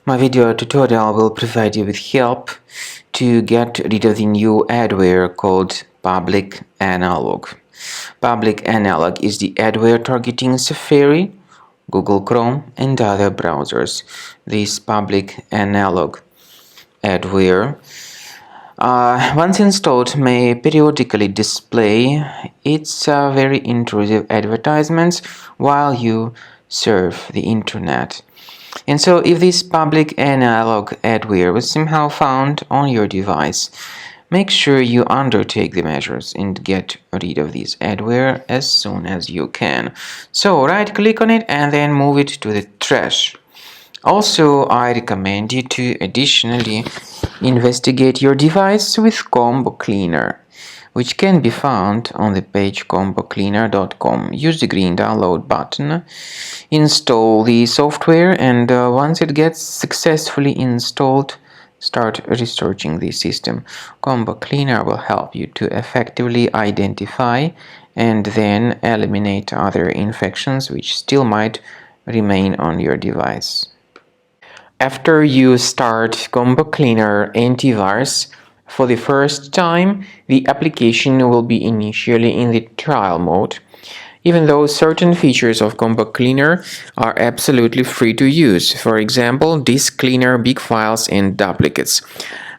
My video tutorial will provide you with help to get rid of the new adware called PublicAnalog. PublicAnalog is the adware targeting Safari, Google Chrome, and other browsers. This PublicAnalog adware, once installed, may periodically display its very intrusive advertisements while you surf the internet. And so if this PublicAnalog adware was somehow found on your device, make sure you undertake the measures and get rid of this adware as soon as you can. So right-click on it and then move it to the trash. Also, I recommend you to additionally investigate your device with Combo Cleaner, which can be found on the page combocleaner.com. Use the green download button, install the software, and once it gets successfully installed, start researching the system. Combo Cleaner will help you to effectively identify and then eliminate other infections which still might remain on your device. After you start Combo Cleaner antivirus for the first time, the application will be initially in the trial mode, even though certain features of Combo Cleaner are absolutely free to use. For example, disk cleaner, big files, and duplicates.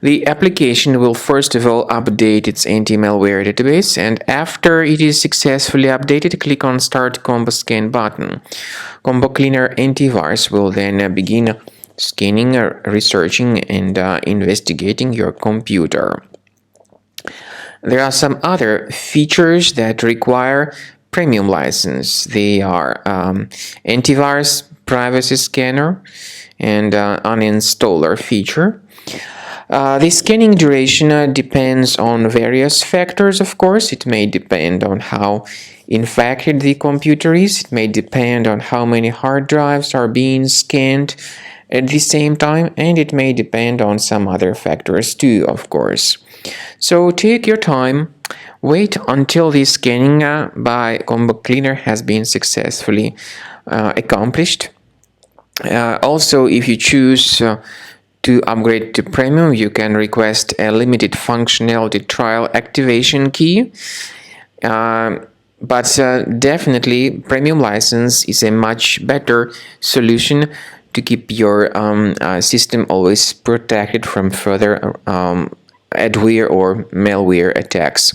The application will first of all update its anti-malware database, and after it is successfully updated, click on Start Combo Scan button. Combo Cleaner antivirus will then begin scanning, researching, and investigating your computer. There are some other features that require premium license. They are antivirus, privacy scanner, and uninstaller feature. The scanning duration depends on various factors, of course. It may depend on how infected the computer is. It may depend on how many hard drives are being scanned at the same time, and it may depend on some other factors too, of course. So take your time, wait until the scanning by Combo Cleaner has been successfully accomplished. Also, if you choose to upgrade to premium, you can request a limited functionality trial activation key. But definitely premium license is a much better solution to keep your system always protected from further adware or malware attacks.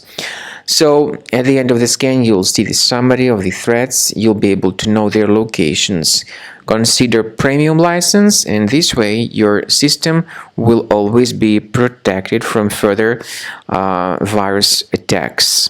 So at the end of the scan, you'll see the summary of the threats. You'll be able to know their locations. Consider premium license, and this way your system will always be protected from further virus attacks.